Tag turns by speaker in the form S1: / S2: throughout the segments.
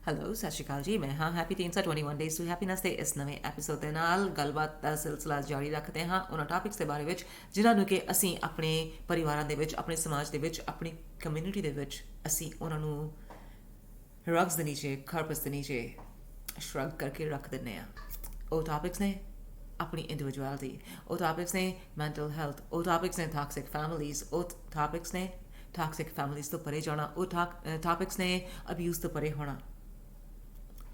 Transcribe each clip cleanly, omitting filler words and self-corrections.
S1: Hello ਸਤਿ ਸ਼੍ਰੀ ਅਕਾਲ ਜੀ। ਮੈਂ ਹਾਂ ਹੈਪੀ ਟੀਨਸਾ 21 ਡੇਜ਼ ਟੂ ਹੈਪੀਨੈਸ ਦੇ ਇਸ ਨਵੇਂ ਐਪੀਸੋਡ ਦੇ ਨਾਲ ਗੱਲਬਾਤ ਦਾ ਸਿਲਸਿਲਾ ਜਾਰੀ ਰੱਖਦੇ ਹਾਂ ਉਹਨਾਂ ਟਾਪਿਕਸ ਦੇ ਬਾਰੇ ਵਿੱਚ ਜਿਨ੍ਹਾਂ ਨੂੰ ਕਿ ਅਸੀਂ ਆਪਣੇ ਪਰਿਵਾਰਾਂ ਦੇ ਵਿੱਚ, ਆਪਣੇ ਸਮਾਜ ਦੇ ਵਿੱਚ, ਆਪਣੀ ਕਮਿਊਨਿਟੀ ਦੇ ਵਿੱਚ ਅਸੀਂ ਉਹਨਾਂ ਨੂੰ ਰਗਸ ਦੇ ਨੀਚੇ, ਕਾਰਪਸ ਦੇ ਨੀਚੇ ਸ਼ਰਗ ਕਰਕੇ ਰੱਖ ਦਿੰਦੇ ਹਾਂ। ਉਹ ਟਾਪਿਕਸ ਨੇ ਆਪਣੀ ਇੰਡੀਵਿਜੁਅਲਿਟੀ, ਉਹ ਟਾਪਿਕਸ ਨੇ ਮੈਂਟਲ ਹੈਲਥ, ਉਹ ਟਾਪਿਕਸ ਨੇ ਟਾਕਸਿਕ ਫੈਮਿਲੀਜ਼, ਉਹ ਟਾਪਿਕਸ ਨੇ ਟਾਕਸਿਕ ਫੈਮਿਲੀਜ਼ ਤੋਂ ਪਰੇ ਜਾਣਾ, ਉਹ ਟਾਪਿਕਸ ਨੇ ਅਬਿਊਜ਼ ਤੋਂ ਪਰੇ ਹੋਣਾ।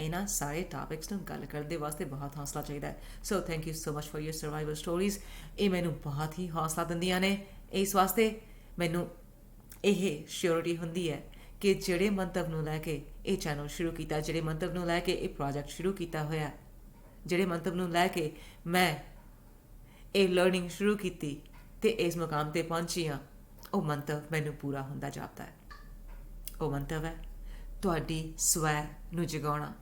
S1: ਇਹਨਾਂ ਸਾਰੇ ਟਾਪਿਕਸ ਨੂੰ ਗੱਲ ਕਰਨ ਦੇ ਵਾਸਤੇ ਬਹੁਤ ਹੌਸਲਾ ਚਾਹੀਦਾ ਹੈ। So thank you so much for your survival stories. ਇਹ ਮੈਨੂੰ ਬਹੁਤ ਹੀ ਹੌਸਲਾ ਦਿੰਦੀਆਂ ਨੇ। ਇਸ ਵਾਸਤੇ ਮੈਨੂੰ ਇਹ ਸ਼ਿਓਰਿਟੀ ਹੁੰਦੀ ਹੈ ਕਿ ਜਿਹੜੇ ਮੰਤਵ ਨੂੰ ਲੈ ਕੇ ਇਹ ਚੈਨਲ ਸ਼ੁਰੂ ਕੀਤਾ, ਜਿਹੜੇ ਮੰਤਵ ਨੂੰ ਲੈ ਕੇ ਇਹ ਪ੍ਰੋਜੈਕਟ ਸ਼ੁਰੂ ਕੀਤਾ ਹੋਇਆ, ਜਿਹੜੇ ਮੰਤਵ ਨੂੰ ਲੈ ਕੇ ਮੈਂ ਇਹ ਲਰਨਿੰਗ ਸ਼ੁਰੂ ਕੀਤੀ ਅਤੇ ਇਸ ਮੁਕਾਮ 'ਤੇ ਪਹੁੰਚੀ ਹਾਂ, ਉਹ ਮੰਤਵ ਮੈਨੂੰ ਪੂਰਾ ਹੁੰਦਾ ਜਾਪਦਾ ਹੈ। ਉਹ ਮੰਤਵ ਹੈ ਤੁਹਾਡੀ ਸਵੈ ਨੂੰ ਜਗਾਉਣਾ,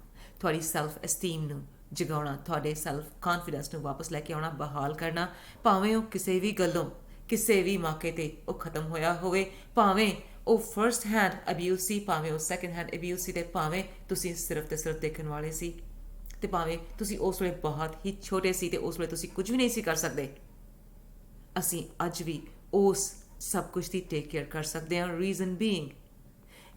S1: ਤੁਹਾਡੀ ਸੈਲਫ ਐਸਟੀਮ ਨੂੰ ਜਗਾਉਣਾ, ਤੁਹਾਡੇ ਸੈਲਫ ਕਾਨਫੀਡੈਂਸ ਨੂੰ ਵਾਪਸ ਲੈ ਕੇ ਆਉਣਾ, ਬਹਾਲ ਕਰਨਾ। ਭਾਵੇਂ ਉਹ ਕਿਸੇ ਵੀ ਗੱਲੋਂ, ਕਿਸੇ ਵੀ ਮੌਕੇ 'ਤੇ ਉਹ ਖਤਮ ਹੋਇਆ ਹੋਵੇ, ਭਾਵੇਂ ਉਹ ਫਰਸਟ ਹੈਂਡ ਅਬਿਊਜ਼ ਸੀ, ਭਾਵੇਂ ਉਹ ਸੈਕਿੰਡ ਹੈਂਡ ਅਬਿਊਜ਼ ਸੀ, ਅਤੇ ਭਾਵੇਂ ਤੁਸੀਂ ਸਿਰਫ ਅਤੇ ਸਿਰਫ ਦੇਖਣ ਵਾਲੇ ਸੀ, ਅਤੇ ਭਾਵੇਂ ਤੁਸੀਂ ਉਸ ਵੇਲੇ ਬਹੁਤ ਹੀ ਛੋਟੇ ਸੀ ਅਤੇ ਉਸ ਵੇਲੇ ਤੁਸੀਂ ਕੁਝ ਵੀ ਨਹੀਂ ਸੀ ਕਰ ਸਕਦੇ। ਅਸੀਂ ਅੱਜ ਵੀ ਉਸ ਸਭ ਕੁਝ ਦੀ ਟੇਕ ਕੇਅਰ ਕਰ ਸਕਦੇ ਹਾਂ। ਰੀਜ਼ਨ ਬੀਇੰਗ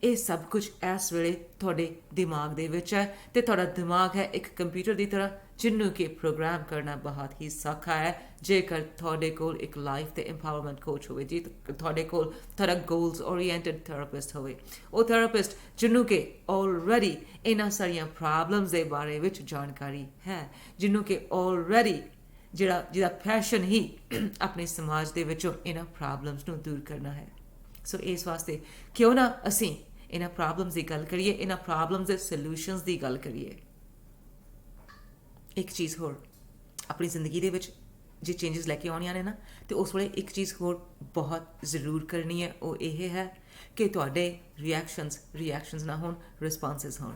S1: ਇਹ ਸਭ ਕੁਝ ਇਸ ਵੇਲੇ ਤੁਹਾਡੇ ਦਿਮਾਗ ਦੇ ਵਿੱਚ ਹੈ ਅਤੇ ਤੁਹਾਡਾ ਦਿਮਾਗ ਹੈ ਇੱਕ ਕੰਪਿਊਟਰ ਦੀ ਤਰ੍ਹਾਂ ਜਿਹਨੂੰ ਕਿ ਪ੍ਰੋਗਰਾਮ ਕਰਨਾ ਬਹੁਤ ਹੀ ਸੌਖਾ ਹੈ ਜੇਕਰ ਤੁਹਾਡੇ ਕੋਲ ਇੱਕ ਲਾਈਫ ਅਤੇ ਇੰਪਾਵਰਮੈਂਟ ਕੋਚ ਹੋਵੇ, ਜੀ ਤੁਹਾਡੇ ਕੋਲ ਤੁਹਾਡਾ ਗੋਲਸ ਓਰੀਐਂਟਡ ਥੈਰੇਪਿਸਟ ਹੋਵੇ। ਉਹ ਥੈਰੇਪਿਸਟ ਜਿਹਨੂੰ ਕਿ ਆਲਰੇਡੀ ਇਹਨਾਂ ਸਾਰੀਆਂ ਪ੍ਰੋਬਲਮਸ ਦੇ ਬਾਰੇ ਵਿੱਚ ਜਾਣਕਾਰੀ ਹੈ, ਜਿਹਨੂੰ ਕਿ ਆਲਰੇਡੀ ਜਿਹਦਾ ਪੈਸ਼ਨ ਹੀ ਆਪਣੇ ਸਮਾਜ ਦੇ ਵਿੱਚੋਂ ਇਹਨਾਂ ਪ੍ਰੋਬਲਮਸ ਨੂੰ ਦੂਰ ਕਰਨਾ ਹੈ। ਸੋ ਇਸ ਵਾਸਤੇ ਕਿਉਂ ਨਾ ਅਸੀਂ ਇਹਨਾਂ ਪ੍ਰੋਬਲਮਸ ਦੀ ਗੱਲ ਕਰੀਏ, ਇਹਨਾਂ ਪ੍ਰੋਬਲਮਸ ਦੇ ਸੋਲਿਊਸ਼ਨਸ ਦੀ ਗੱਲ ਕਰੀਏ। ਇੱਕ ਚੀਜ਼ ਹੋਰ, ਆਪਣੀ ਜ਼ਿੰਦਗੀ ਦੇ ਵਿੱਚ ਜੇ ਚੇਂਜਸ ਲੈ ਕੇ ਆਉਣੀਆਂ ਨੇ ਨਾ, ਅਤੇ ਉਸ ਵੇਲੇ ਇੱਕ ਚੀਜ਼ ਹੋਰ ਬਹੁਤ ਜ਼ਰੂਰ ਕਰਨੀ ਹੈ। ਉਹ ਇਹ ਹੈ ਕਿ ਤੁਹਾਡੇ ਰਿਐਕਸ਼ਨਸ ਨਾ ਹੋਣ, ਰਿਸਪੌਂਸਿਸ ਹੋਣ।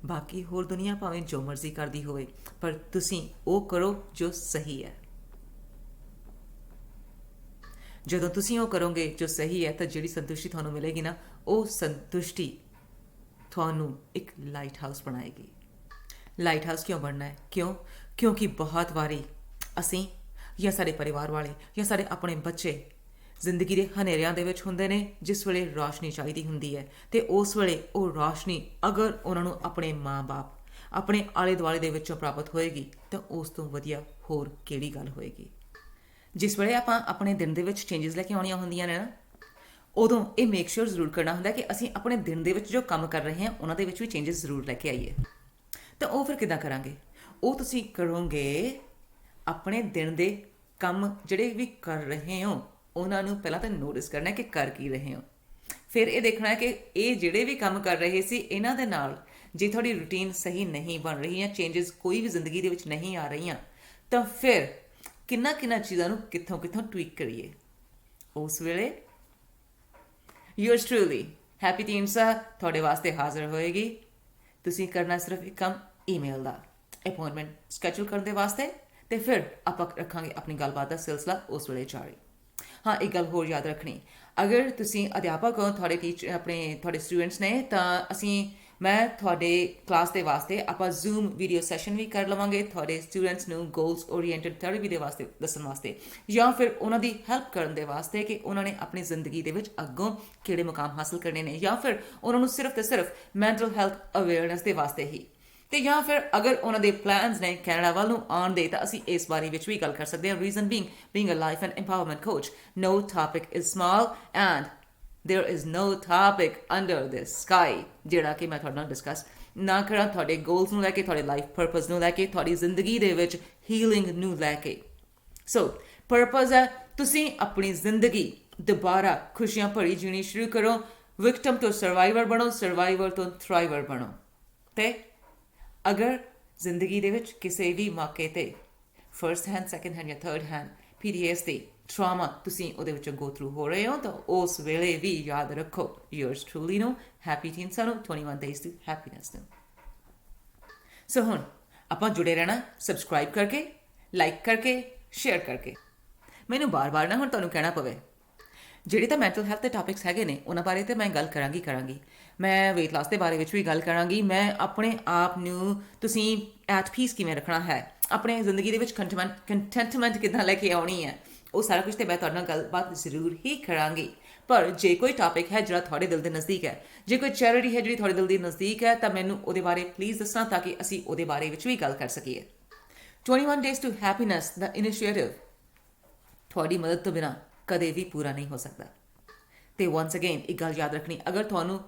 S1: ਬਾਕੀ ਹੋਰ ਦੁਨੀਆ ਭਾਵੇਂ ਜੋ ਮਰਜ਼ੀ ਕਰਦੀ ਹੋਵੇ, ਪਰ ਤੁਸੀਂ ਉਹ ਕਰੋ ਜੋ ਸਹੀ ਹੈ। ਜਦੋਂ ਤੁਸੀਂ ਉਹ ਕਰੋਗੇ ਜੋ ਸਹੀ ਹੈ ਤਾਂ ਜਿਹੜੀ ਸੰਤੁਸ਼ਟੀ ਤੁਹਾਨੂੰ ਮਿਲੇਗੀ ਨਾ, ਉਹ ਸੰਤੁਸ਼ਟੀ ਤੁਹਾਨੂੰ ਇੱਕ ਲਾਈਟ ਹਾਊਸ ਬਣਾਏਗੀ। ਲਾਈਟ ਹਾਊਸ ਕਿਉਂ ਬਣਨਾ ਹੈ? ਕਿਉਂਕਿ ਬਹੁਤ ਵਾਰੀ ਅਸੀਂ ਜਾਂ ਸਾਡੇ ਪਰਿਵਾਰ ਵਾਲੇ ਜਾਂ ਸਾਡੇ ਆਪਣੇ ਬੱਚੇ ਜ਼ਿੰਦਗੀ ਦੇ ਹਨੇਰਿਆਂ ਦੇ ਵਿੱਚ ਹੁੰਦੇ ਨੇ, ਜਿਸ ਵੇਲੇ ਰੌਸ਼ਨੀ ਚਾਹੀਦੀ ਹੁੰਦੀ ਹੈ, ਅਤੇ ਉਸ ਵੇਲੇ ਉਹ ਰੌਸ਼ਨੀ ਅਗਰ ਉਹਨਾਂ ਨੂੰ ਆਪਣੇ ਮਾਂ-ਬਾਪ, ਆਪਣੇ ਆਲੇ ਦੁਆਲੇ ਦੇ ਵਿੱਚੋਂ ਪ੍ਰਾਪਤ ਹੋਏਗੀ ਤਾਂ ਉਸ ਤੋਂ ਵਧੀਆ ਹੋਰ ਕਿਹੜੀ ਗੱਲ ਹੋਏਗੀ। ਜਿਸ ਵੇਲੇ ਆਪਾਂ ਆਪਣੇ ਦਿਨ ਦੇ ਵਿੱਚ ਚੇਂਜਸ ਲੈ ਕੇ ਆਉਣੀਆਂ ਹੁੰਦੀਆਂ ਨੇ ਨਾ, ਉਦੋਂ ਇਹ ਮੇਕ ਸ਼ੋਰ ਜ਼ਰੂਰ ਕਰਨਾ ਹੁੰਦਾ ਕਿ ਅਸੀਂ ਆਪਣੇ ਦਿਨ ਦੇ ਵਿੱਚ ਜੋ ਕੰਮ ਕਰ ਰਹੇ ਹਾਂ ਉਹਨਾਂ ਦੇ ਵਿੱਚ ਵੀ ਚੇਂਜਸ ਜ਼ਰੂਰ ਲੈ ਕੇ ਆਈਏ। ਤਾਂ ਉਹ ਫਿਰ ਕਿੱਦਾਂ ਕਰਾਂਗੇ? ਉਹ ਤੁਸੀਂ ਕਰੋਗੇ ਆਪਣੇ ਦਿਨ ਦੇ ਕੰਮ ਜਿਹੜੇ ਵੀ ਕਰ ਰਹੇ ਹੋ ਉਹਨਾਂ ਨੂੰ ਪਹਿਲਾਂ ਤਾਂ ਨੋਟਿਸ ਕਰਨਾ ਕਿ ਕਰ ਕੀ ਰਹੇ ਹੋ। ਫਿਰ ਇਹ ਦੇਖਣਾ ਕਿ ਇਹ ਜਿਹੜੇ ਵੀ ਕੰਮ ਕਰ ਰਹੇ ਸੀ ਇਹਨਾਂ ਦੇ ਨਾਲ ਜੇ ਤੁਹਾਡੀ ਰੂਟੀਨ ਸਹੀ ਨਹੀਂ ਬਣ ਰਹੀ ਜਾਂ ਚੇਂਜਸ ਕੋਈ ਵੀ ਜ਼ਿੰਦਗੀ ਦੇ ਵਿੱਚ ਨਹੀਂ ਆ ਰਹੀਆਂ, ਤਾਂ ਫਿਰ ਕਿੰਨਾ ਚੀਜ਼ਾਂ ਨੂੰ ਕਿੱਥੋਂ ਟਵੀਕ ਕਰੀਏ। ਉਸ ਵੇਲੇ ਯੂਅਰਸ ਟਰੂਲੀ ਹੈਪੀ ਟੀਨਸਾ ਤੁਹਾਡੇ ਵਾਸਤੇ ਹਾਜ਼ਰ ਹੋਏਗੀ। ਤੁਸੀਂ ਕਰਨਾ ਸਿਰਫ ਇੱਕ ਕੰਮ, ਈਮੇਲ ਦਾ ਅਪਾਇੰਟਮੈਂਟ ਸਕੈਜੂਲ ਕਰਨ ਦੇ ਵਾਸਤੇ, ਅਤੇ ਫਿਰ ਆਪਾਂ ਰੱਖਾਂਗੇ ਆਪਣੀ ਗੱਲਬਾਤ ਦਾ ਸਿਲਸਿਲਾ ਉਸ ਵੇਲੇ ਜਾਰੀ। ਹਾਂ, ਇੱਕ ਗੱਲ ਹੋਰ ਯਾਦ ਰੱਖਣੀ, ਅਗਰ ਤੁਸੀਂ ਅਧਿਆਪਕ ਹੋ, ਤੁਹਾਡੇ ਸਟੂਡੈਂਟਸ ਨੇ, ਤਾਂ ਮੈਂ ਤੁਹਾਡੇ ਕਲਾਸ ਦੇ ਵਾਸਤੇ ਆਪਾਂ ਜ਼ੂਮ ਵੀਡੀਓ ਸੈਸ਼ਨ ਵੀ ਕਰ ਲਵਾਂਗੇ ਤੁਹਾਡੇ ਸਟੂਡੈਂਟਸ ਨੂੰ ਗੋਲਸ ਓਰੀਐਂਟਡ ਥੈਰੇਪੀ ਦੇ ਵਾਸਤੇ ਦੱਸਣ ਵਾਸਤੇ, ਜਾਂ ਫਿਰ ਉਹਨਾਂ ਦੀ ਹੈਲਪ ਕਰਨ ਦੇ ਵਾਸਤੇ ਕਿ ਉਹਨਾਂ ਨੇ ਆਪਣੀ ਜ਼ਿੰਦਗੀ ਦੇ ਵਿੱਚ ਅੱਗੋਂ ਕਿਹੜੇ ਮੁਕਾਮ ਹਾਸਲ ਕਰਨੇ ਨੇ, ਜਾਂ ਫਿਰ ਉਹਨਾਂ ਨੂੰ ਸਿਰਫ ਅਤੇ ਸਿਰਫ ਮੈਂਟਲ ਹੈਲਥ ਅਵੇਅਰਨੈਸ ਦੇ ਵਾਸਤੇ ਹੀ, ਅਤੇ ਜਾਂ ਫਿਰ ਅਗਰ ਉਹਨਾਂ ਦੇ ਪਲਾਨਸ ਨੇ ਕੈਨੇਡਾ ਵੱਲ ਨੂੰ ਆਉਣ ਦੇ, ਤਾਂ ਅਸੀਂ ਇਸ ਬਾਰੇ ਵਿੱਚ ਵੀ ਗੱਲ ਕਰ ਸਕਦੇ ਹਾਂ। Reason being a life and empowerment coach, no topic is small and there is no topic under this sky ਜਿਹੜਾ ਕਿ ਮੈਂ ਤੁਹਾਡੇ ਨਾਲ ਡਿਸਕਸ ਨਾ ਕਰਾਂ ਤੁਹਾਡੇ ਗੋਲਸ ਨੂੰ ਲੈ ਕੇ, ਤੁਹਾਡੇ ਲਾਈਫ ਪਰਪਸ ਨੂੰ ਲੈ ਕੇ, ਤੁਹਾਡੀ ਜ਼ਿੰਦਗੀ ਦੇ ਵਿੱਚ ਹੀਲਿੰਗ ਨੂੰ ਲੈ ਕੇ। ਸੋ ਪਰਪਸ ਹੈ ਤੁਸੀਂ ਆਪਣੀ ਜ਼ਿੰਦਗੀ ਦੁਬਾਰਾ ਖੁਸ਼ੀਆਂ ਭਰੀ ਜੀਣੀ ਸ਼ੁਰੂ ਕਰੋ। ਵਿਕਟਮ ਤੋਂ ਸਰਵਾਈਵਰ ਬਣੋ, ਸਰਵਾਈਵਰ ਤੋਂ ਥਰਾਈਵਰ ਬਣੋ। ਅਤੇ ਅਗਰ ਜ਼ਿੰਦਗੀ ਦੇ ਵਿੱਚ ਕਿਸੇ ਵੀ ਮੌਕੇ 'ਤੇ ਫਰਸਟ ਹੈਂਡ, ਸੈਕਿੰਡ ਹੈਂਡ ਜਾਂ ਥਰਡ ਹੈਂਡ PTSD ਟਰਾਮਾ ਤੁਸੀਂ ਉਹਦੇ ਵਿੱਚੋਂ ਗੋ ਥਰੂ ਹੋ ਰਹੇ ਹੋ, ਤਾਂ ਉਸ ਵੇਲੇ ਵੀ ਯਾਦ ਰੱਖੋ ਯੂਅਰਸ ਟਰੂਲੀ ਨੂੰ, ਹੈਪੀ ਟੀਨਸਾ ਨੂੰ, 21 ਡੇਜ਼ ਟੂ ਹੈਪੀਨੈਸ ਨੂੰ। ਸੋ ਹੁਣ ਆਪਾਂ ਜੁੜੇ ਰਹਿਣਾ, ਸਬਸਕ੍ਰਾਈਬ ਕਰਕੇ, ਲਾਈਕ ਕਰਕੇ, ਸ਼ੇਅਰ ਕਰਕੇ। ਮੈਨੂੰ ਬਾਰ-ਬਾਰ ਨਾ ਹੁਣ ਤੁਹਾਨੂੰ ਕਹਿਣਾ ਪਵੇ, ਜਿਹੜੇ ਤਾਂ ਮੈਂਟਲ ਹੈਲਥ ਦੇ ਟਾਪਿਕਸ ਹੈਗੇ ਨੇ ਉਹਨਾਂ ਬਾਰੇ ਤਾਂ ਮੈਂ ਗੱਲ ਕਰਾਂਗੀ। ਮੈਂ weight loss ਦੇ ਬਾਰੇ ਵਿੱਚ ਵੀ ਗੱਲ ਕਰਾਂਗੀ। ਮੈਂ ਆਪਣੇ ਆਪ ਨੂੰ ਤੁਸੀਂ ਐਟ ਪੀਸ ਕਿਵੇਂ ਰੱਖਣਾ ਹੈ, ਆਪਣੇ ਜ਼ਿੰਦਗੀ ਦੇ ਵਿੱਚ ਕੰਟੈਂਟਮੈਂਟ ਕਿੱਦਾਂ ਲੈ ਕੇ ਆਉਣੀ ਹੈ, ਉਹ ਸਾਰਾ ਕੁਝ ਤੇ ਮੈਂ ਤੁਹਾਡੇ ਨਾਲ ਗੱਲਬਾਤ ਜ਼ਰੂਰ ਹੀ ਕਰਾਂਗੀ। ਪਰ ਜੇ ਕੋਈ ਟੌਪਿਕ ਹੈ ਜਿਹੜਾ ਤੁਹਾਡੇ ਦਿਲ ਦੇ ਨਜ਼ਦੀਕ ਹੈ, ਜੇ ਕੋਈ ਚੈਰਿਟੀ ਹੈ ਜਿਹੜੀ ਤੁਹਾਡੇ ਦਿਲ ਦੇ ਨਜ਼ਦੀਕ ਹੈ, ਤਾਂ ਮੈਨੂੰ ਉਹਦੇ ਬਾਰੇ ਪਲੀਜ਼ ਦੱਸਣਾ ਤਾਂ ਕਿ ਅਸੀਂ ਉਹਦੇ ਬਾਰੇ ਵਿੱਚ ਵੀ ਗੱਲ ਕਰ ਸਕੀਏ। 21 Days to Happiness the initiative ਤੁਹਾਡੀ ਮਦਦ ਤੋਂ ਬਿਨਾਂ ਕਦੇ ਵੀ ਪੂਰਾ ਨਹੀਂ ਹੋ ਸਕਦਾ। ਤੇ ਵਾਂਸ ਅਗੇਨ ਇੱਕ ਗੱਲ ਯਾਦ ਰੱਖਣੀ, ਅਗਰ ਤੁਹਾਨੂੰ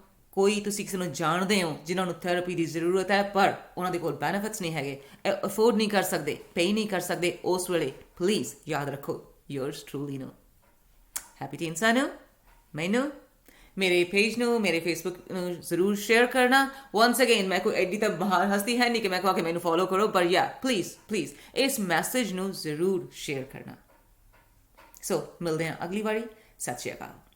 S1: ਤੁਸੀਂ ਕਿਸੇ ਨੂੰ ਜਾਣਦੇ ਹੋ ਜਿਨ੍ਹਾਂ ਨੂੰ ਥੈਰੇਪੀ ਦੀ ਜ਼ਰੂਰਤ ਹੈ ਪਰ ਉਹਨਾਂ ਦੇ ਕੋਲ ਬੈਨੀਫਿਟਸ ਨਹੀਂ ਹੈਗੇ, ਅਫੋਰਡ ਨਹੀਂ ਕਰ ਸਕਦੇ, ਪੇ ਨਹੀਂ ਕਰ ਸਕਦੇ, ਉਸ ਵੇਲੇ ਪਲੀਜ਼ ਯਾਦ ਰੱਖੋ yours truly ਨੂੰ। ਹੈਪੀ ਟੀਨ ਸਾਨੂੰ ਮੈਨੂੰ ਮੇਰੇ ਪੇਜ ਨੂੰ, ਮੇਰੇ ਫੇਸਬੁੱਕ ਨੂੰ ਜ਼ਰੂਰ ਸ਼ੇਅਰ ਕਰਨਾ। ਵਾਂਸ ਅਗੇਨ ਮੈਂ ਕੋਈ ਐਡੀ ਤਾਂ ਬਾਹਰ ਹਸਤੀ ਹੈ ਨਹੀਂ ਕਿ ਮੈਂ ਕਹਾਂ ਕਿ ਮੈਨੂੰ ਫੋਲੋ ਕਰੋ, ਪਰ ਯਾ ਪਲੀਜ਼ ਇਸ ਮੈਸੇਜ ਨੂੰ ਜ਼ਰੂਰ ਸ਼ੇਅਰ ਕਰਨਾ। ਸੋ ਮਿਲਦੇ ਹਾਂ ਅਗਲੀ ਵਾਰੀ। ਸਤਿ ਸ਼੍ਰੀ ਅਕਾਲ।